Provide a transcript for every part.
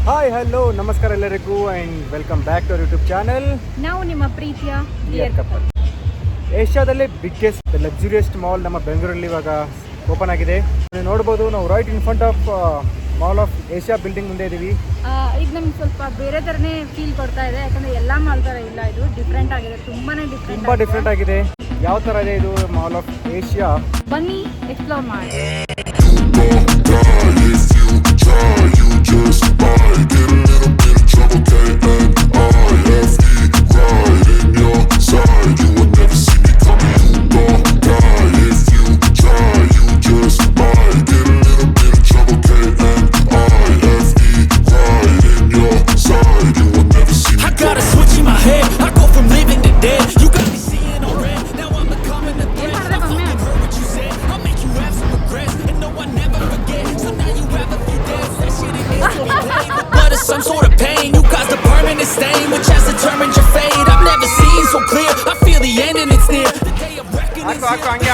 Hi hello ನಮಸ್ಕಾರ ಎಲ್ಲರಿಗೂ and welcome back to our YouTube channel. ನಾವು ನಿಮ್ಮ ಪ್ರೀತಿಯ ಡಿಯರ್ ಕಪಲ್. ಏಷ್ಯಾದಲ್ಲೇ ಬಿಗ್ಗೆಸ್ಟ್ ಲಕ್ಸುರಿಯಸ್ಟ್ ಮಾಲ್ ನಮ್ಮ ಬೆಂಗಳೂರಲ್ಲಿ ಇವಾಗ ಓಪನ್ ಆಗಿದೆ. ನೀವು ನೋಡ್ಬೋದು, ನಾವು right in front of mall of Asia building ಮುಂದೆ ಇದ್ದೀವಿ. ಈಗ ನಮ್ಗೆ ಸ್ವಲ್ಪ ಬೇರೆ ಥರನೇ ಫೀಲ್ ಕೊಡ್ತಾ ಇದೆ, ಯಾಕಂದರೆ ಎಲ್ಲ ಮಾಲ್ ಥರ ಇಲ್ಲ, ಇದು ಡಿಫ್ರೆಂಟ್ ಆಗಿದೆ, ತುಂಬಾ ಡಿಫ್ರೆಂಟ್ ಆಗಿದೆ. ಯಾವ ಥರ ಇದೆ ಇದು ಮಾಲ್ ಆಫ್ ಏಷ್ಯಾ? ಬನ್ನಿ ಎಕ್ಸ್ಪ್ಲೋರ್ ಮಾಡಿ. Some sort of pain, you caused a permanent stain, which has determined your fate. I've never seen so clear, I feel the end and it's near. The day of reckoning is here. ಹಂಗೆ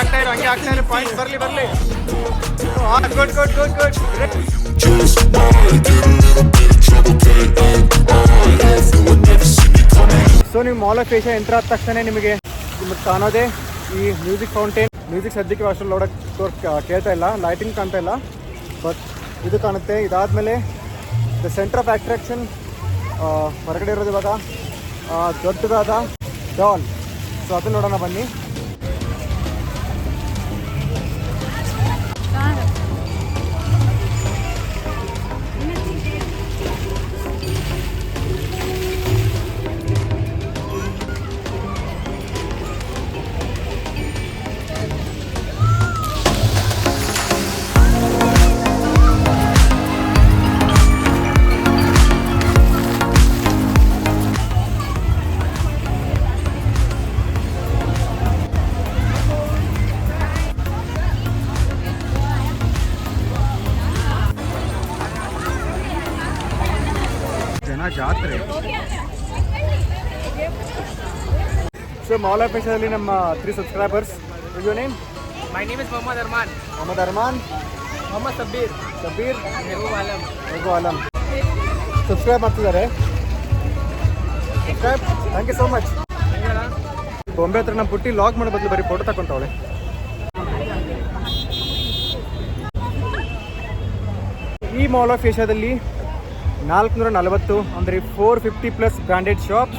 ಆಗ್ತಾ ಇರೋ point ಬರಲಿ good Just might get a little bit of trouble, you would never see me coming. So ನೀವು mall of Asia entry ಆದ ತಕ್ಷಣ ನಿಮಗೆ ಕಾಣೋದೇ ಈ music fountain. Music ಸದ್ಯಕ್ಕೆ ಅಷ್ಟರಲ್ಲಿ ನೋಡೋಕ್ಕೆ ಕೇಳ್ತಾ ಇಲ್ಲ, ಲೈಟಿಂಗ್ ಕಾಣ್ತಾ ಇಲ್ಲ, ಬಟ್ ಇದು ಕಾಣುತ್ತೆ. ಇದಾದಮೇಲೆ ದ ಸೆಂಟರ್ ಆಫ್ ಅಟ್ರಾಕ್ಷನ್ ಹೊರಗಡೆ ಇರೋದು ಇವಾಗ ದೊಡ್ಡದಾದ ಡಾಲ್. ಸೊ ಅದನ್ನ ನೋಡೋಣ ಬನ್ನಿ. ಜಾತ್ರೆ. ಸೊ ಮಾಲ್ ಆಫ್ ಏಷ್ಯಾದಲ್ಲಿ ನಮ್ಮ 3 subscribers. Your name? My name is Mohammad Arman. Mohammad Sabir. Ego Alam. Subscribe ಮಾಡ್ತಿದ್ದಾರೆ. Subscribe, thank you so much. ಬೊಂಬೆ ಹತ್ರ ನಮ್ಮ ಪುಟ್ಟಿ ಲಾಗ್ ಮಾಡೋ ಬದಲು ಬರೀ ಫೋಟೋ ತಗೊಂತವಳೆ. ಈ ಮಾಲ್ ಆಫ್ ಏಷ್ಯಾದಲ್ಲಿ 440 ಅಂದರೆ 450+ branded shops,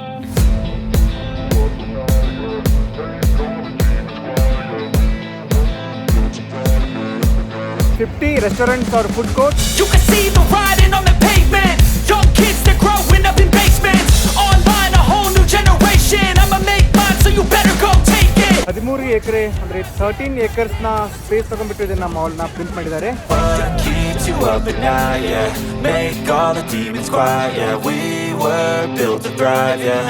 50 restaurants or food courts. You can see the riding on the pavement. Young kids, they're growing up in basements. Online, a whole new generation. I'ma make mine, so you better go take it. 13 ಎಕರೆ ಅಂದರೆ 13 ಏಕರ್ಸ್ನ space ತಗೊಂಡ್ಬಿಟ್ಟು ಇದನ್ನ ಮಾಲ್ನ print ಮಾಡಿದ್ದಾರೆ. Keeps you up at night, yeah. Make all the demons quiet, yeah. We were built to thrive, yeah.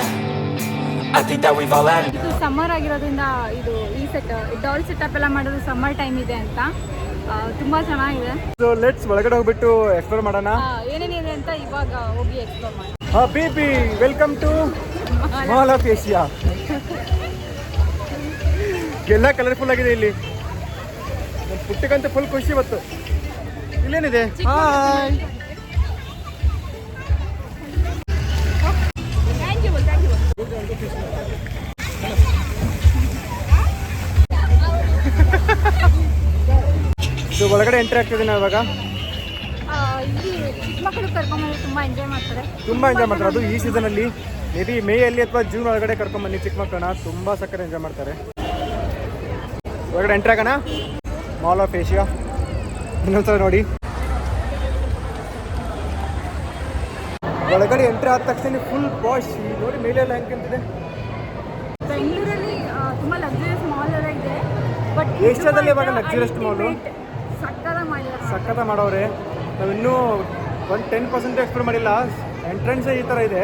I think that we've all had it. ಇದು summer ಆಗಿರೋದ್ರಿಂದ ಇದು ಈ doll setup ಎಲ್ಲ ಮಾಡೋದು ಸಮ್ಮರ್ ಟೈಮ್ ಇದೆ ಅಂತ ತುಂಬಾ ಚೆನ್ನಾಗಿದೆ. ಸೊ ಲೆಟ್ಸ್ ಒಳಗಡೆ ಹೋಗ್ಬಿಟ್ಟು ಎಕ್ಸ್ಪ್ಲೋರ್ ಮಾಡೋಣ. ಏನೇನಿದೆ ಅಂತ ಇವಾಗ ಹೋಗಿ ಎಕ್ಸ್ಪ್ಲೋರ್ ಮಾಡಿ. Baby welcome to mall of Asia. ಎಲ್ಲ ಕಲರ್ಫುಲ್ ಆಗಿದೆ ಇಲ್ಲಿ. ನನ್ನ ಪುಟ್ಟಕ್ಕಂತೂ ಫುಲ್ ಖುಷಿ ಇವತ್ತು. ಇಲ್ಲೇನಿದೆ? ಹಾಯ್. ಸೊ ಒಳಗಡೆ ಎಂಟ್ರಿ ಆಗ್ತಿದೆ ನಾವು ಇವಾಗ. ಇಲ್ಲಿ ಚಿಕ್ಕ ಮಕ್ಕಳು ಕರ್ಕೊಂಡ್ಬಂದ್ರೆ ತುಂಬಾ ಎಂಜಾಯ್ ಮಾಡ್ತಾರೆ. ಅದು ಈ ಸೀಸನಲ್ಲಿ ಮೇ ಬಿ ಮೇಯಲ್ಲಿ ಅಥವಾ ಜೂನ್ ಒಳಗಡೆ ಕರ್ಕೊಂಡ್ಬನ್ನಿ ಚಿಕ್ಕ ಮಕ್ಕಳನ್ನ, ತುಂಬ ಸಕ್ಕರೆ ಎಂಜಾಯ್ ಮಾಡ್ತಾರೆ. ಒಳಗಡೆ ಎಂಟ್ರಿ ಆಗೋಣ ಮಾಲ್ ಆಫ್ ಏಷ್ಯಾ. ಇನ್ನೊಂದ್ಸಲ ನೋಡಿ, ಒಳಗಡೆ ಎಂಟ್ರಿ ಆದ ತಕ್ಷಣ ಫುಲ್ ಪಾಶ್. ನೋಡಿ ಮೇಲೆಲ್ಲ ಹೆಂಗೆ ಅಂತಿದೆ. ಬೆಂಗಳೂರಲ್ಲಿ ತುಂಬಾ ಲಕ್ಸುರಿಯಸ್ ಮಾಲ್ ಎಲ್ಲ ಇದೆ, ಬಟ್ ಏಷ್ಯಾದಲ್ಲಿ ಇವಾಗ ಲಕ್ಸುರಿಯಸ್ ಮಾಲು ಸಕ್ಕತ್ತ ಮಾಡೋರೆ. ನಾವಿನ್ನೂ 10% ಎಕ್ಸ್ಪ್ಲೋರ್ ಮಾಡಿಲ್ಲ. ಎಂಟ್ರೆನ್ಸೇ ಈ ಥರ ಇದೆ.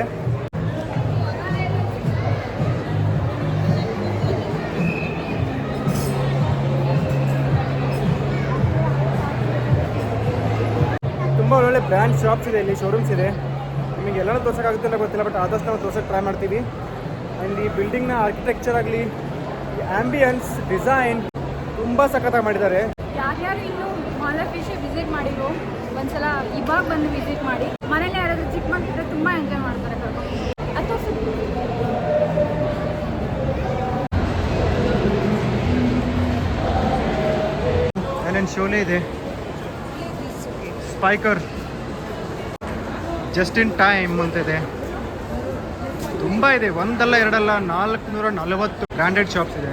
ತುಂಬ ಒಳ್ಳೊಳ್ಳೆ ಬ್ರ್ಯಾಂಡ್ ಶಾಪ್ಸ್ ಇದೆ ಇಲ್ಲಿ, ಶೋರೂಮ್ಸ್ ಇದೆ. ನಿಮಗೆ ಎಲ್ಲನೂ ತೋರ್ಸೋಕ್ಕಾಗುತ್ತಿಲ್ಲ ಗೊತ್ತಿಲ್ಲ, ಬಟ್ ಆದಷ್ಟು ನಾವು ತೋರ್ಸೋಕ್ಕೆ ಟ್ರೈ ಮಾಡ್ತೀವಿ. ಆ್ಯಂಡ್ ಈ ಬಿಲ್ಡಿಂಗ್ನ ಆರ್ಕಿಟೆಕ್ಚರ್ ಆಗಲಿ, ಆಂಬಿಯನ್ಸ್, ಡಿಸೈನ್ ತುಂಬ ಸಖತ್ತಾಗಿ ಮಾಡಿದ್ದಾರೆ. ಯಾರ್ಯಾರು ಇನ್ನೂ ಮಾಲ್ ಆಫ್ ಏಷ್ಯಾ ವಿಸಿಟ್ ಮಾಡಿರೋ ಒಂದ್ಸಲ ಇವಾಗ ಬಂದು ವಿಸಿಟ್ ಮಾಡಿ. ಮನೇಲಿ ಯಾರಾದ್ರೂ ಶೋಲೆ ಇದೆ, ಸ್ಪೈಕರ್, ಜಸ್ಟ್ ಇನ್ ಟೈಮ್ ಅಂತಿದೆ. ತುಂಬ ಇದೆ, ಒಂದಲ್ಲ ಎರಡಲ್ಲ 440 ಬ್ರ್ಯಾಂಡೆಡ್ ಶಾಪ್ಸ್ ಇದೆ.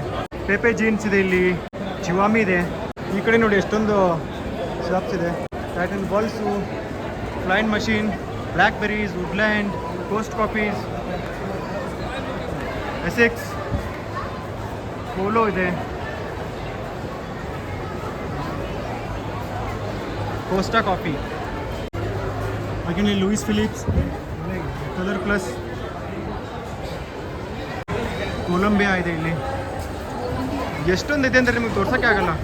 ಪೇಪೆ ಜೀನ್ಸ್ ಇದೆ, ಇಲ್ಲಿ ಚಿವಾಮಿ ಇದೆ. ಈ ಕಡೆ ನೋಡಿ ಎಷ್ಟೊಂದು ಶಾಪ್ಸ್ ಇದೆ. ಟೈಟನ್ ಬಾಲ್ಸು, Flying Machine, Blackberrys, Woodland, Coast Coffees, Essex, Polo ಇದೆ, ಕೋಸ್ಟಾ ಕಾಫಿ, ಹಾಗೆ Louis Philips, Colour Plus, Columbia ಇದೆ. ಇಲ್ಲಿ ಎಷ್ಟೊಂದು ಇದೆ ಅಂದರೆ ನಿಮಗೆ ತೋರ್ಸೋಕ್ಕೆ ಆಗಲ್ಲ.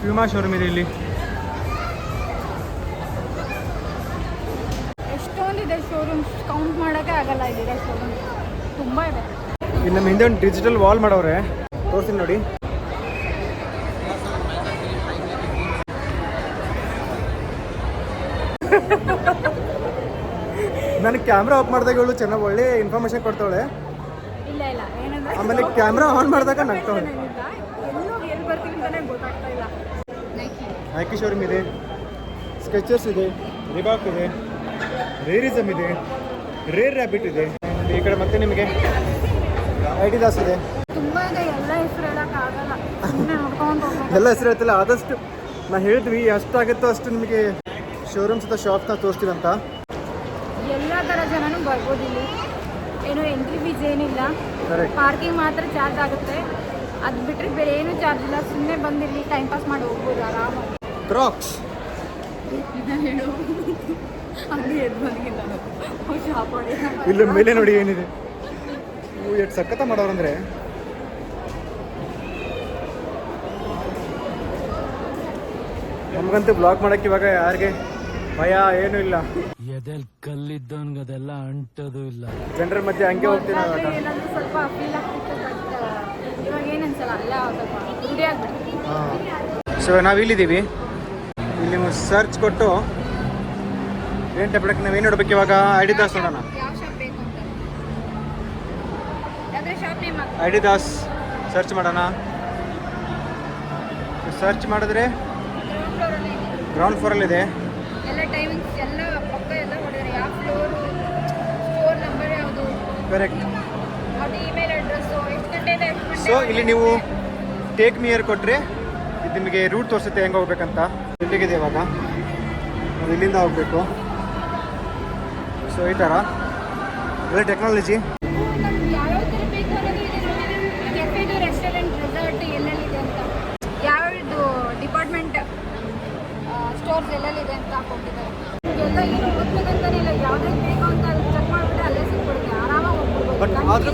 ಪ್ಯೂಮಾ ಶೋರೂಮ್ ಇದೆ ಇಲ್ಲಿ. ಎಷ್ಟೊಂದಿದೆ ಶೋರೂಮ್ಸ್, ಕೌಂಟ್ ಮಾಡೋಕ್ಕೆ ಆಗಲ್ಲ ಇಲ್ಲಿದೆ ಶೋರೂಮ್, ತುಂಬ ಇದೆ. ಇನ್ನು ನಮ್ಮ ಹಿಂದೆ ಒಂದು ಡಿಜಿಟಲ್ ವಾಲ್ ಮಾಡವ್ರೆ, ತೋರಿಸ್ತೀನಿ ನೋಡಿ. ನನಗೆ ಕ್ಯಾಮ್ರಾ ಆಫ್ ಮಾಡಿದಾಗ ಇವಳು ಚೆನ್ನಾಗಿ ಒಳ್ಳೆ ಇನ್ಫಾರ್ಮೇಶನ್ ಕೊಡ್ತಾಳೆ. ಇಲ್ಲ ಇಲ್ಲ ಏನಂದ್ರೆ ಆಮೇಲೆ ಕ್ಯಾಮ್ರಾ ಆನ್ ಮಾಡಿದಾಗ ನಗ್ತಾಳೆ. ಎಲ್ಲೂ ಎಲ್ಲಿ ಬರ್ತೀವಿ ಅಂತಲೇ ಗೊತ್ತಾಗ್ತಾ ಇಲ್ಲ. ನೈಕಿ ಶೋರೂಮ್ ಇದೆ, ಸ್ಕೆಚರ್ಸ್ ಇದೆ, ರಿಬಾಕ್ ಇದೆ, ರೇರಿಸಮ್ ಇದೆ, ರೇರ್ ರ್ಯಾಬಿಟ್ ಇದೆ. ಈ ಕಡೆ ಮತ್ತೆ ನಿಮಗೆ ಐಡಿದಾಸ್ ಇದೆ. ತುಂಬ ಇದೆ, ಎಲ್ಲ ಹೆಸರು ಹೇಳೋಕ್ಕಾಗಲ್ಲ, ಸುಮ್ಮನೆ ನೋಡ್ಕೊಂಡು ಹೋಗ್ಬೇಕು. ಎಲ್ಲ ಹೆಸರು ಹೇಳ್ತಿಲ್ಲ, ಆದಷ್ಟು ನಾ ಹೇಳಿದ್ವಿ ಎಷ್ಟಾಗುತ್ತೋ ಅಷ್ಟು ನಿಮಗೆ ಶೋರೂಮ್ಸ್ ಅಥವಾ ಶಾಪ್ನ ತೋರಿಸ್ತೀವಿ ಅಂತ. ಎಲ್ಲ ಥರ ಜನನೂ ಬರ್ಬೋದು ಇಲ್ಲಿ, ಏನು ಎಂಟ್ರಿ ಫೀಸ್ ಏನಿಲ್ಲ. ಕರೆಕ್ಟ್. ಪಾರ್ಕಿಂಗ್ ಮಾತ್ರ ಚಾರ್ಜ್ ಆಗುತ್ತೆ, ಅದು ಬಿಟ್ಟರೆ ಬೇರೆ ಏನೂ ಚಾರ್ಜ್ ಇಲ್ಲ. ಸುಮ್ಮನೆ ಬಂದಿಲ್ಲಿ ಟೈಮ್ ಪಾಸ್ ಮಾಡಿ ಹೋಗ್ಬೋದು ಆರಾಮಾಗಿ. ಕ್ರಾಕ್ಸ್ ಇದನ್ನು ಹೇಳು ಹಂಗೆ ಎದ್ದು ಬಂದಿಲ್ಲ ಶಾಪ್ ಹೊಡೆ. ಇಲ್ಲ ಮೇಲೆ ನೋಡಿ ಏನಿದೆ, ಇವು ಎಷ್ಟು ಸಖತ್ತ ಮಾಡೋರಂದ್ರೆ. ನಮಗಂತೂ ಬ್ಲಾಗ್ ಮಾಡೋಕ್ಕೆ ಇವಾಗ ಯಾರಿಗೆ ಭಯ ಏನೂ ಇಲ್ಲ. ಎದೆಲ್ ಕಲ್ಲಿದ್ದವನ್ಗೆ ಅದೆಲ್ಲ ಅಂಟೋದು ಇಲ್ಲ. ಜನರ ಮಧ್ಯೆ ಹಂಗೆ ಹೋಗ್ತೀನಿ ಮೊದ್ಲಾದ್ರೆ ಏನಾದ್ರು ಸ್ವಲ್ಪ ಫೀಲ್ ಆಗ್ತಿತ್ತು, ಬಟ್ ಇವಾಗ ಏನು ಅನ್ಸಲ್ಲ, ಅಲ್ಲ ಸ್ವಲ್ಪ ರೂಢಿ ಆಗ್ಬಿಟ್ಟು. ಹಾಂ. ಸೊ ನಾವಿಲ್ಲಿದ್ದೀವಿ, ಇಲ್ಲಿ ನೀವು ಸರ್ಚ್ ಕೊಟ್ಟು ಏನು ಟೆಪ್ಡಕ್ಕೆ ನಾವೇನು ನೋಡ್ಬೇಕು ಇವಾಗ. ಐಡಿದಾಸ್ ನೋಡೋಣ. ಯಾವ ಶಾಪ್ ಬೇಕು ಅಂತ ಯಾವುದೇ ಶಾಪ್ ನೇಮ್ ಹಾಕಿ. ಐಡಿದಾಸ್ ಸರ್ಚ್ ಮಾಡೋಣ. ಸರ್ಚ್ ಮಾಡಿದ್ರೆ ಗ್ರೌಂಡ್ ಫ್ಲೋರಲ್ಲಿದೆ. ಎಲ್ಲ ಟೈಮಿಂಗ್ಸ್ ಎಲ್ಲ ಪಕ್ಕ ಎಲ್ಲ ಹೊಡೆದ್ರೆ ಯಾವ ಫ್ಲೋರು, ಸ್ಟೋರ್ ನಂಬರ್ ಯಾವುದು, ಕರೆಕ್ಟ್. ಅದು ಇಮೇಲ್ ಅಡ್ರೆಸ್ಸು, ಎಷ್ಟು ಗಂಟೆಯಿಂದ ಎಷ್ಟು ಗಂಟೆ. ಸೊ ಇಲ್ಲಿ ನೀವು ಟೇಕ್ ಮಿ ಇಯರ್ ಕೊಟ್ಟರೆ ಇದು ನಿಮಗೆ ರೂಟ್ ತೋರಿಸುತ್ತೆ ಹೆಂಗೆ ಹೋಗ್ಬೇಕಂತ. ಇಲ್ಲಿಗಿದೆ ಇವಾಗ, ನಾವು ಇಲ್ಲಿಂದ ಹೋಗಬೇಕು. ಸೊ ಈ ಥರ ಒಳ್ಳೆ ಟೆಕ್ನಾಲಜಿ. ನಮ್ಗೆ ಯಾವ್ಯಾವ ಥರ ಬೇಕು ಅನ್ನೋದು ಇದೆ ನೋಡಿ. ಕೆಫೆದು, ರೆಸ್ಟೋರೆಂಟ್, ರೆಸಾರ್ಟ್ ಎಲ್ಲೆಲ್ಲಿದೆ ಅಂತ, ಯಾವ್ಯಾವ್ದು ಡಿಪಾರ್ಟ್ಮೆಂಟ್ ಸ್ಟೋರ್ಸ್ ಎಲ್ಲೆಲ್ಲಿದೆ ಅಂತ ಹಾಕೊಂಡಿದ್ದಾರೆ. ಎಲ್ಲ ಏನು ಓದ್ಬೇಕಂತಾನೆ ಇಲ್ಲ, ಯಾವ್ದ್ರಲ್ಲಿ ಬೇಕು ಅಂತ ಚೆಕ್ ಮಾಡಿಬಿಟ್ಟು ಅಲ್ಲೇ ಸಿಕ್ಬಿಡುತ್ತೆ, ಆರಾಮಾಗಿ ಹೋಗ್ಬಿಡ್ಬೋದು. ಬಟ್ ಆದರೂ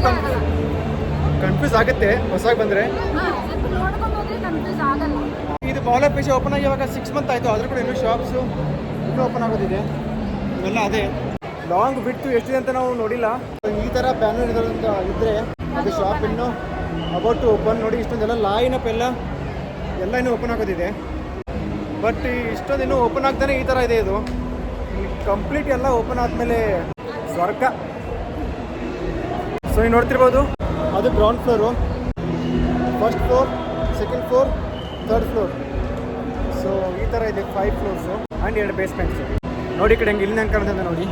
ಕನ್ಫ್ಯೂಸ್ ಆಗುತ್ತೆ ಹೊಸದಾಗಿ ಬಂದರೆ. ಹಾಂ, ಸ್ವಲ್ಪ ನೋಡ್ಕೊಂಡು ಹೋದ್ರೆ ಕನ್ಫ್ಯೂಸ್ ಆಗಲ್ಲ. ಇದು ಮಾಲ್ ಆಫ್ ಏಷ್ಯಾ ಓಪನ್ ಆಗಿ ಇವಾಗ 6 ಮಂತ್ ಆಯಿತು, ಆದರೂ ಕೂಡ ಇನ್ನೂ ಶಾಪ್ಸು ಇನ್ನೂ ಓಪನ್ ಆಗೋದಿದೆ. ಇವೆಲ್ಲ ಅದೇ ಲಾಂಗ್ ಬಿಟ್ಟು ಎಷ್ಟಿದೆ ಅಂತ ನಾವು ನೋಡಿಲ್ಲ. ಈ ಥರ ಬ್ಯಾನರ್ ಇರೋದ್ರಿಂದ ಇದ್ದರೆ ಅದು ಶಾಪ್ ಇನ್ನೂ ಅಬೌಟ್ ಟು ಓಪನ್. ನೋಡಿ ಇಷ್ಟೊಂದೆಲ್ಲ ಲೈನಪ್ ಎಲ್ಲ ಇನ್ನೂ ಓಪನ್ ಆಗೋದಿದೆ. ಬಟ್ ಇಷ್ಟೊಂದು ಇನ್ನೂ ಓಪನ್ ಆಗ್ತಾನೆ ಈ ಥರ ಇದೆ. ಇದು ಕಂಪ್ಲೀಟ್ ಎಲ್ಲ ಓಪನ್ ಆದಮೇಲೆ ಸ್ವರ್ಗ. ಸೊ ನೀವು ನೋಡ್ತಿರ್ಬೋದು, ಅದು ground floor, first floor, second floor, third floor. So ಈ ಥರ ಇದೆ 5 ಫ್ಲೋರ್ಸು ಆ್ಯಂಡ್ 2 ಬೇಸ್ಮೆಂಟ್ಸು. ನೋಡಿ ಈ ಕಡೆ ಹೆಂಗೆ ಇಲ್ಲಿ ಹೆಂಗೆ ಕಾಣ್ತದೆ ನೋಡಿ.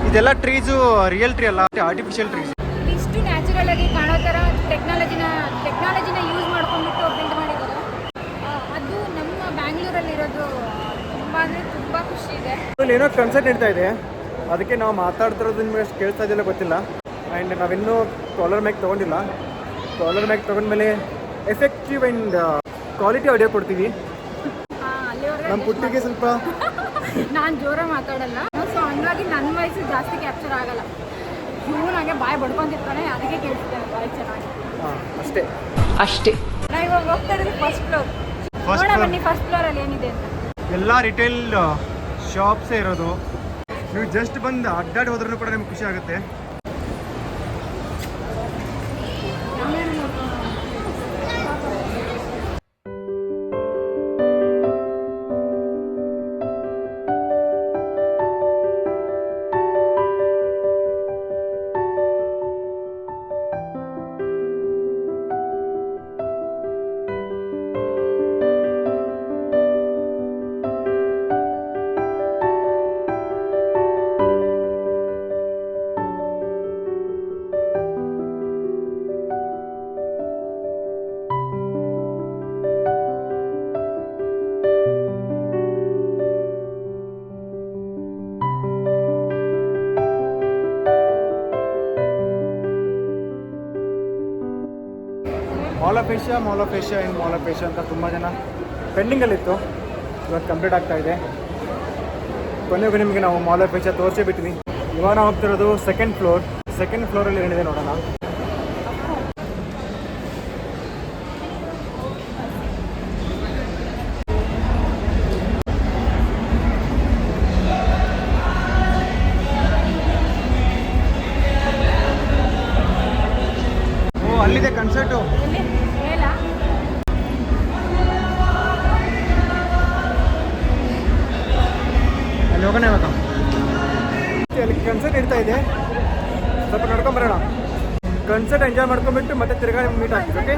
ಇದೆಲ್ಲ ಟ್ರೀಸು ರಿಯಲ್ ಟ್ರೀ ಅಲ್ಲ, ಆರ್ಟಿಫಿಷಿಯಲ್ ಟ್ರೀಸ್. ಇಷ್ಟು ನ್ಯಾಚುರಲ್ ಆಗಿ ಕಾಣೋ ಥರ ಟೆಕ್ನಾಲಜಿನ ಯೂಸ್ ಮಾಡ್ಕೊಂಡ್ಬಿಟ್ಟು ಪ್ರಿಂಟ್ ಮಾಡಿದ್ದಾರೆ. ಅದು ನಮ್ಮ ಬ್ಯಾಂಗ್ಳೂರಲ್ಲಿರೋದು ತುಂಬ ಅಂದರೆ ತುಂಬ ಖುಷಿ ಇದೆ. ಇಲ್ಲಿ ಏನೋ ಕನ್ಸರ್ಟ್ ನಡೀತಾ ಇದೆ, ಅದಕ್ಕೆ ನಾವು ಮಾತಾಡ್ತಿರೋದು ನಿಮಗೆ ಅಷ್ಟು ಕೇಳ್ತಾ ಇದೆಯಲ್ಲ ಗೊತ್ತಿಲ್ಲ. ಆ್ಯಂಡ್ ನಾವಿನ್ನೂ ಕಾಲರ್ ಮ್ಯಾಕ್ ತೊಗೊಂಡಿಲ್ಲ. ಕಾಲರ್ ಮ್ಯಾಕ್ ತೊಗೊಂಡ್ಮೇಲೆ ಎಫೆಕ್ಟಿವ್ ಆ್ಯಂಡ್ ಕ್ವಾಲಿಟಿ ಆಡಿಯೋ ಕೊಡ್ತೀವಿ. ಅಲ್ಲಿವರೆಗೆ ನಮ್ಮ ಪುಟ್ಟಿಗೆ ಸ್ವಲ್ಪ ನಾನು ಜೋರಾಗಿ ಮಾತಾಡಲ್ಲ, ಸೊ ಹಂಗಾಗಿ ನನ್ನ ವಾಯ್ಸು ಜಾಸ್ತಿ ಕ್ಯಾಪ್ಚರ್ ಆಗಲ್ಲ. ಇವನಾಗೆ ಬಾಯ್ ಬಡ್ಕೊಂತಿರ್ತಾನೆ, ಅದಕ್ಕೆ ಕೇಳಿಸ್ತೇನೆ ಬಾಯ್ ಚೆನ್ನಾಗಿ. ಹಾಂ ಅಷ್ಟೇ. ನಾ ಇವಾಗ ಹೋಗ್ತಾ ಇರೋದು ಫಸ್ಟ್ ಫ್ಲೋರ್. ನೋಡ ಬನ್ನಿ ಫಸ್ಟ್ ಫ್ಲೋರಲ್ಲಿ ಏನಿದೆ ಅಂತ. ಎಲ್ಲ ರಿಟೇಲ್ ಶಾಪ್ಸೇ ಇರೋದು. ನೀವು ಜಸ್ಟ್ ಬಂದು ಅಡ್ಡಾಡಿ ಹೋದ್ರೂ ಕೂಡ ನಿಮ್ಗೆ ಖುಷಿ ಆಗುತ್ತೆ. ಆಮೇಲೆ ನೋಡ್ಕೊಂಡು ಆಫ್ ಏಷ್ಯಾ ಅಂತ ತುಂಬ ಜನ ಪೆಂಡಿಂಗಲ್ಲಿತ್ತು. ಇವತ್ತು ಕಂಪ್ಲೀಟ್ ಆಗ್ತಾ ಇದೆ. ಕೊನೆಗೂ ನಿಮಗೆ ನಾವು ಮಾಲ್ ಆಫ್ ಏಷ್ಯಾ ತೋರಿಸೇ ಬಿಟ್ಟಿವಿ. ಇವಾಗ ನಾವು ಹೋಗ್ತಿರೋದು ಸೆಕೆಂಡ್ ಫ್ಲೋರಲ್ಲಿ ಏನಿದೆ ನೋಡೋಣ. ಅಲ್ಲಿದೆ ಕನ್ಸರ್ಟು. ಹೇಳ ಅಲ್ಲಿ ಹೋಗೋಣ ಇವಾಗ. ಅಲ್ಲಿ ಕನ್ಸರ್ಟ್ ಇರ್ತಾ ಇದೆ, ಸ್ವಲ್ಪ ನೋಡ್ಕೊಂಬರೋಣ. ಕನ್ಸರ್ಟ್ ಎಂಜಾಯ್ ಮಾಡ್ಕೊಂಡ್ಬಿಟ್ಟು ಮತ್ತೆ ತಿರ್ಗಾ ಮೀಟ್ ಆಗ್ತೀವಿ. ಓಕೆ,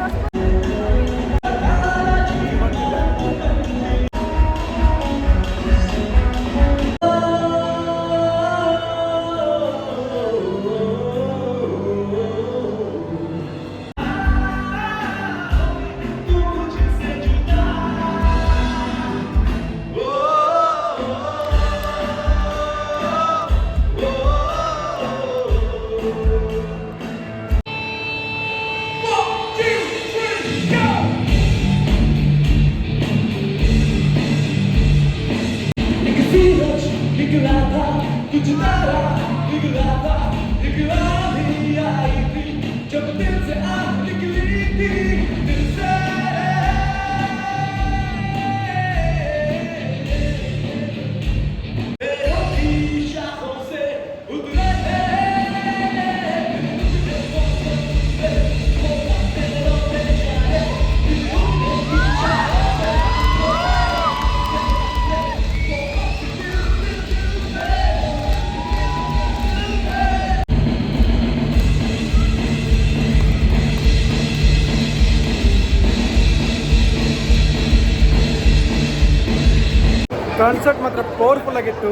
ಕನ್ಸರ್ಟ್ ಮಾತ್ರ ಪವರ್ಫುಲ್ ಆಗಿತ್ತು.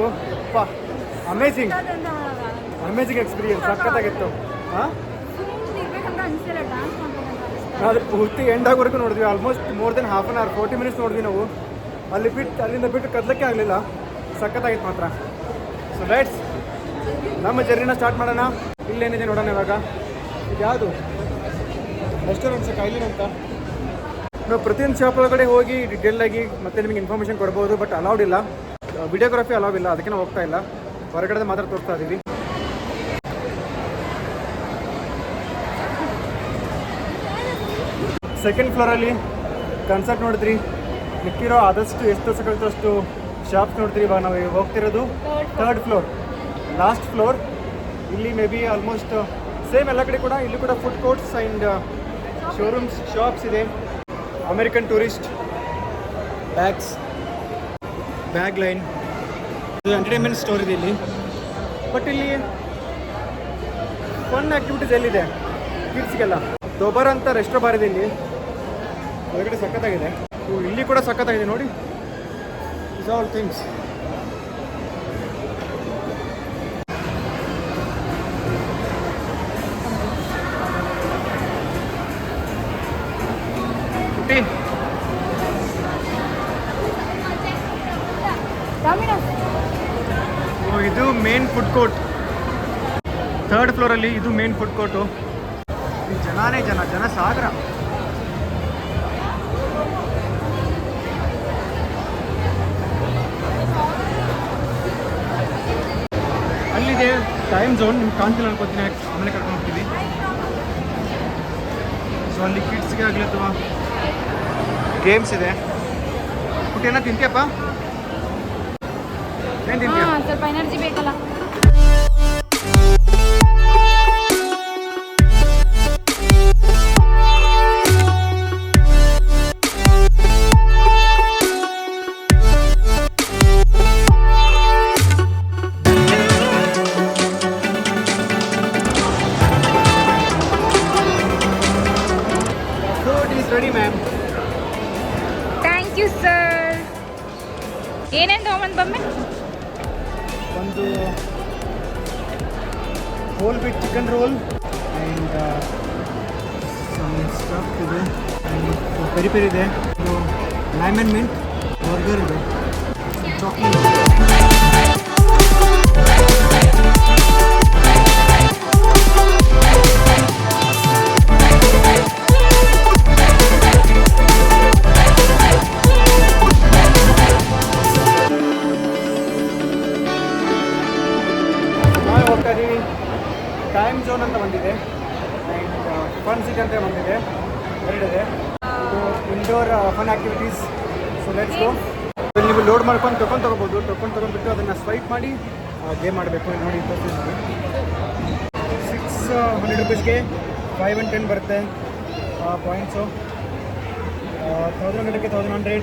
ಅಮೇಝಿಂಗ್ ಎಕ್ಸ್ಪೀರಿಯನ್ಸ್, ಸಖತ್ತಾಗಿತ್ತು. ಹಾಂ, ಇರ್ಬೇಕಂತ ಅನಿಸಿಲ್ಲ, ಡ್ಯಾನ್ಸ್ ಮಾಡ್ಬೇಕಂತ. ಅದು ಪೂರ್ತಿ ಎಂಡ್ ಆಗೋವರೆಗೂ ನೋಡಿದ್ವಿ. Almost more than half an hour, 40 minutes ನೋಡಿದ್ವಿ ನಾವು. ಅಲ್ಲಿಂದ ಬಿಟ್ಟು ಕದಲಕ್ಕೆ ಆಗಲಿಲ್ಲ. ಸಖತ್ತಾಗಿತ್ತು ಮಾತ್ರ. ಸೊ ರೈಟ್ಸ್, ನಮ್ಮ ಜರ್ನಿನ ಸ್ಟಾರ್ಟ್ ಮಾಡೋಣ. ಇಲ್ಲೇನಿದೆ ನೋಡೋಣ ಇವಾಗ. ಇದು ಯಾವುದು ರೆಸ್ಟೋರೆಂಟ್ಸ್ ಕೈಲಿನ ಅಂತ. ನಾವು ಪ್ರತಿಯೊಂದು ಶಾಪ್ ಒಳಗಡೆ ಹೋಗಿ ಡಿಟೇಲಾಗಿ ಮತ್ತೆ ನಿಮಗೆ ಇನ್ಫಾರ್ಮೇಷನ್ ಕೊಡ್ಬೋದು, ಬಟ್ ಅಲೌಡ್ ಇಲ್ಲ, ವಿಡಿಯೋಗ್ರಫಿ ಅಲೌಡ್ ಇಲ್ಲ. ಅದಕ್ಕೆ ನಾವು ಹೋಗ್ತಾ ಇಲ್ಲ, ಹೊರಗಡೆ ಮಾತ್ರ ತೋರಿಸ್ತಾ ಇದ್ದೀವಿ. ಸೆಕೆಂಡ್ ಫ್ಲೋರಲ್ಲಿ ಕನ್ಸರ್ಟ್ ನೋಡಿದ್ರಿ. ಮಿಕ್ಕಿರೋ ಆದಷ್ಟು ಎಷ್ಟು ಸಿಗುತ್ತೋ ಅಷ್ಟು ಶಾಪ್ಸ್ ನೋಡಿದ್ರಿ. ಇವಾಗ ನಾವು ಹೋಗ್ತಿರೋದು ಥರ್ಡ್ ಫ್ಲೋರ್, ಲಾಸ್ಟ್ ಫ್ಲೋರ್. ಇಲ್ಲಿ ಮೇ ಬಿ ಆಲ್ಮೋಸ್ಟ್ ಸೇಮ್ ಎಲ್ಲ ಕಡೆ ಕೂಡ. ಇಲ್ಲಿ ಕೂಡ food courts and showrooms, shops ಇದೆ. ಅಮೆರಿಕನ್ ಟೂರಿಸ್ಟ್ ಬ್ಯಾಗ್ ಲೈನ್, ಇದು ಎಂಟರ್ಟೈನ್ಮೆಂಟ್ ಸ್ಟೋರ್ ಇದೆ ಇಲ್ಲಿ. ಬಟ್ ಇಲ್ಲಿ ಫನ್ ಆ್ಯಕ್ಟಿವಿಟೀಸ್ ಎಲ್ಲಿದೆ ಕಿಡ್ಸ್ಗೆಲ್ಲ. ದೊಬರ್ ಅಂತ ರೆಸ್ಟೋ ಬಾರ್ ಇದೆ ಇಲ್ಲಿ ಹೊರಗಡೆ, ಸಖತ್ತಾಗಿದೆ. ಇಲ್ಲಿ ಕೂಡ ಸಖತ್ತಾಗಿದೆ ನೋಡಿ. Is all things. ಇದು ಮೇನ್ ಫುಡ್ ಕೋರ್ಟ್, ಥರ್ಡ್ ಫ್ಲೋರಲ್ಲಿ. ಇದು ಮೇನ್ ಫುಡ್ ಕೋರ್ಟು. ಜನನೇ ಜನ ಸಾಗರ. ಅಲ್ಲಿದೆ ಟೈಮ್ ಝೋನ್, ನಿಮ್ಗೆ ಕಾಣ್ತಿಲ್ಲ ಅನ್ಕೋತೀನಿ, ಆಮೇಲೆ ಕರ್ಕೊಂಡು ಹೋಗ್ತೀವಿ. ಸೊ ಅಲ್ಲಿ ಕಿಡ್ಸ್ಗೆ ಆಗಲಿ ಅಥವಾ ಗೇಮ್ಸ್ ಇದೆ. ಊಟ ಏನೋ ತಿಂತೀಯಪ್ಪ? ಏನು ತಿಂತೀಯ? ಸ್ವಲ್ಪ ಎನರ್ಜಿ ಬೇಕಲ್ಲ. Ready ma'am. Thank you sir. ಏನೇನು ತೊಗೊಂಬಂದು ಬಮ್ಮೆ? ಒಂದು whole bit chicken roll and stuff ಇದೆ, ಪೆರಿ ಪೆರಿ ಇದೆ, ಲೈಮನ್ ಮಿಂಟ್ ಬರ್ಗರ್ ಇದೆ, ಚಾಕ್ಲೇಟ್. ಝೋನ್ ಅಂತ ಬಂದಿದೆ ಆ್ಯಂಡ್ ಫನ್ ಸಿಟಿ ಅಂತ ಬಂದಿದೆ, ಎರಡಿದೆ. ಇದು indoor fun activities. So let's go. ನೀವು ಲೋಡ್ ಮಾಡ್ಕೊಂಡು ತೊಗೊಂಡ್ಬಿಟ್ಟು ಅದನ್ನು ಸ್ವೈಪ್ ಮಾಡಿ ಗೇಮ್ ಮಾಡಬೇಕು. ನೋಡಿ $600 ರುಪೀಸ್ಗೆ 5 and 10 ಬರುತ್ತೆ ಪಾಯಿಂಟ್ಸು. 1100ಗೆ 1100,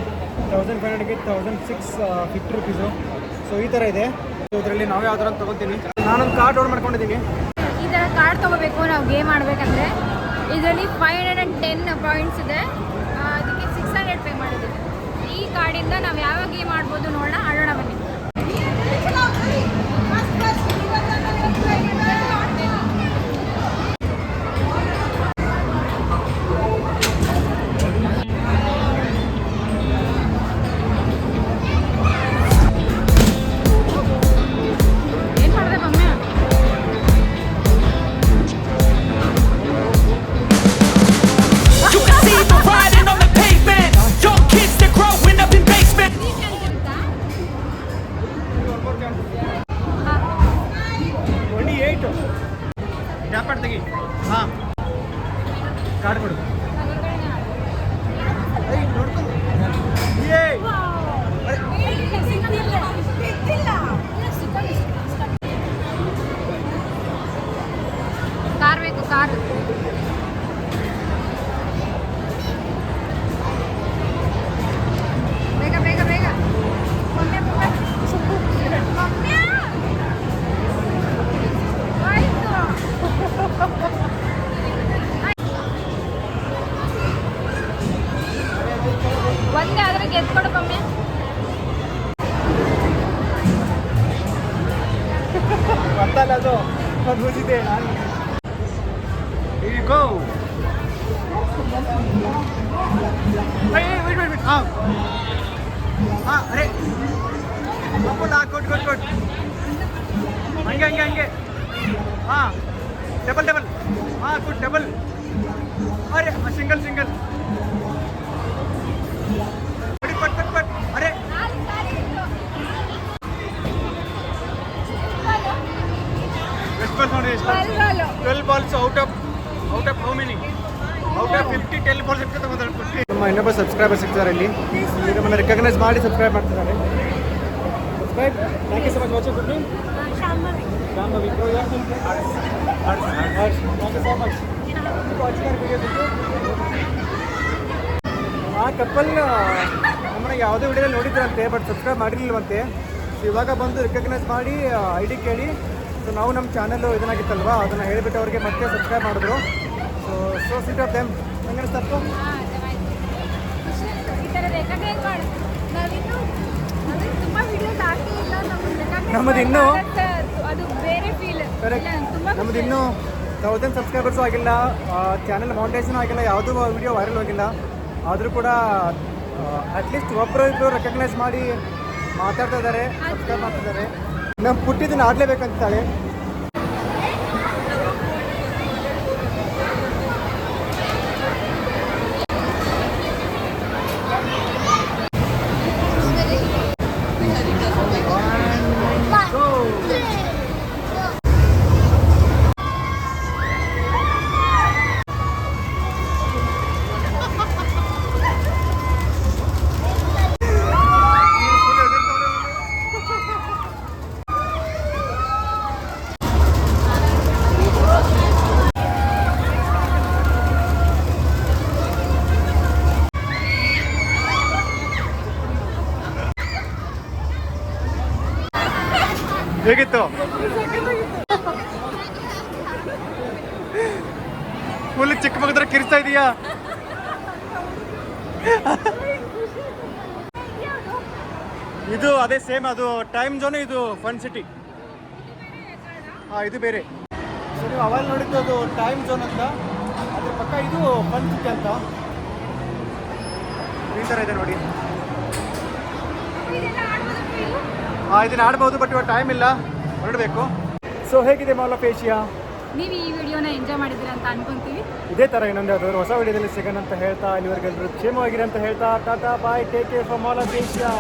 1500ಗೆ 1650 ರುಪೀಸು. ಸೊ ಈ ಥರ ಇದೆ. ಸೊ ಇದರಲ್ಲಿ ನಾವು ಯಾವ ಥರ ತೊಗೊತೀನಿ. ನಾನೊಂದು ಕಾರ್ಡ್ ಡೌನ್ ಮಾಡ್ಕೊಂಡಿದ್ದೀನಿ. ಈ ಥರ ಕಾರ್ಡ್ ತೊಗೋಬೇಕು ನಾವು ಗೇಮ್ ಆಡಬೇಕಂದ್ರೆ. ಇದರಲ್ಲಿ 510 ಪಾಯಿಂಟ್ಸ್ ಇದೆ, ಅದಕ್ಕೆ 600 ಪೇ ಮಾಡಿದ್ದೀವಿ. ಈ ಕಾರ್ಡಿಂದ ನಾವು ಯಾವ ಗೇಮ್ ಆಡ್ಬೋದು ನೋಡೋಣ, ಆಡೋಣ ಬನ್ನಿ. You can see the riding on the pavement. Young kids, they're growing up in basements. 28 ಡ್ಯಾಪಡ್ ತೆಗಿ. ಹಾಂ, ಕಾರ್ಡ್ ಕೊಡು. ನೋಡ್ಕೊಂಡು ಕಾರ್ ಬೇಕು, ಕಾರ್. ಬೇಗ ಬೇಗ ಬೇಗ. ಒಂದೇ ಆದ್ರೆ ಗೆದ್ಕೊಡು ಕಮ್ಮಿ. ಗೊತ್ತಲ್ಲ ಅದು ಓದಿದೆ ನಾನು. ಗೋ. ಹಾಂ ಹಾಂ, ಅರೆ ಕೊಟ್ಟು ಹಂಗೆ ಹಾಂ, ಡಬಲ್ ಹಾಂ, ಗುಡ್ ಡಬಲ್. ಅರೆ ಸಿಂಗಲ್ ಪಟ್. ಅರೆ ಎಷ್ಟು ಬಾಲ್ಸ್ ನೋಡಿ, 12 balls out of how many? Out of 50 10 balls ಇರ್ತದೆ ತಗೊಂಡ್ರೆ. ನಮ್ಮ ಇನ್ನೊಬ್ಬ ಸಬ್ಸ್ಕ್ರೈಬರ್ ಸಿಗ್ತಾರೆ ಇಲ್ಲಿ, ಈಗ ನಮ್ಮನ್ನು ರೆಕಗ್ನೈಸ್ ಮಾಡಿ ಸಬ್ಸ್ಕ್ರೈಬ್ ಮಾಡ್ತಿದ್ದಾರೆ. Subscribe. Thank you so much watching. Good name? Shambhavi. Thank you so much watching videos. ಆ ಕಪ್ಪಲ್ ನಮ್ಮನ್ನ ಯಾವುದೇ ವಿಡಿಯೋದಲ್ಲಿ ನೋಡಿದ್ರಂತೆ, ಬಟ್ ಸಬ್ಸ್ಕ್ರೈಬ್ ಮಾಡಿರಲಿಲ್ವಂತೆ. ಇವಾಗ ಬಂದು ರೆಕಗ್ನೈಸ್ ಮಾಡಿ ID ಕೇಳಿ. ಸೊ ನಾವು ನಮ್ಮ ಚಾನಲ್ಲು ಇದನ್ನಾಗಿತ್ತಲ್ವಾ, ಅದನ್ನು ಹೇಳಿಬಿಟ್ಟು ಅವ್ರಿಗೆ ಮತ್ತೆ ಸಬ್ಸ್ಕ್ರೈಬ್ ಮಾಡಿದ್ರು. So sweet of them. ಹೆಂಗೆ ತಪ್ಪು ಈ ಥರ ರೆಕಗ್ನೈಸ್ ಮಾಡಿ. ನಾವಿನ್ನೂ ತುಂಬ ವಿಡಿಯೋಸ್ ಹಾಕಿಲ್ಲ, ನಮ್ಮದು ಇನ್ನೂ ಅದು ಬೇರೆ ಫೀಲ್. ನಮ್ಮದು ಇನ್ನೂ 1000 ಸಬ್ಸ್ಕ್ರೈಬರ್ಸು ಆಗಿಲ್ಲ, ಚಾನಲ್ ಮಾನಿಟೈಸೇಷನ್ ಆಗಿಲ್ಲ, ಯಾವುದೂ ವಿಡಿಯೋ ವೈರಲ್ ಹೋಗಿಲ್ಲ. ಆದರೂ ಕೂಡ ಅಟ್ಲೀಸ್ಟ್ ಒಬ್ಬರು ಇಬ್ಬರು ರೆಕಗ್ನೈಸ್ ಮಾಡಿ ಮಾತಾಡ್ತಾ ಇದ್ದಾರೆ, ಸಬ್ಸ್ಕ್ರೈಬ್ ಮಾಡ್ತಿದ್ದಾರೆ. ನಮ್ಮ ಪುಟ್ಟಿದ್ದನ್ನು ಆಡಲೇಬೇಕಂತಾಳೆ. ಹೇಗಿತ್ತು? ಫುಲ್ ಚಿಕ್ಕ ಮಗದ್ರ ಕಿರ್ಸ್ತಾ ಇದೀಯಾ? ಇದು ಅದೇ ಸೇಮ್, ಅದು ಟೈಮ್ ಝೋನ್, ಇದು ಫನ್ ಸಿಟಿ. ಹಾಂ, ಇದು ಬೇರೆ. ಸೊ ನೀವು ಅವಾಗ ನೋಡಿದ್ದು ಅದು ಟೈಮ್ ಝೋನ್ ಅಂತ, ಅದ್ರ ಪಕ್ಕ ಇದು ಫನ್ ಸಿಟಿ ಅಂತ. ಈ ಥರ ಇದೆ ನೋಡಿ. ಹಾಂ, ಇದನ್ನು ಆಡ್ಬೋದು, ಬಟ್ ಇವಾಗ ಟೈಮ್ ಇಲ್ಲ, ಹೊರಡಬೇಕು. ಸೊ ಹೇಗಿದೆ ಮಾಲ್ ಆಫ್ ಏಷ್ಯಾ? ನೀವು ಈ ವಿಡಿಯೋನ ಎಂಜಾಯ್ ಮಾಡಿದ್ದೀರಾ ಅಂತ ಅನ್ಕೊಂತೀವಿ. ಇದೇ ಥರ ಇನ್ನೊಂದು ಯಾವ್ದಾದ್ರು ಹೊಸ ವಿಡಿಯೋದಲ್ಲಿ ಸಿಗೋಣ ಅಂತ ಹೇಳ್ತಾ, ಇಲ್ಲಿವರೆಗೆಲ್ಲರೂ ಕ್ಷೇಮವಾಗಿರಿ ಅಂತ ಹೇಳ್ತಾ, tata bye, take care from Mall of Asia.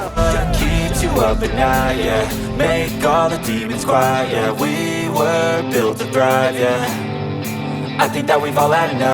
Keeps you up at night, yeah. Make all the demons quiet, yeah. We were built to thrive, yeah. I think that we've all had enough.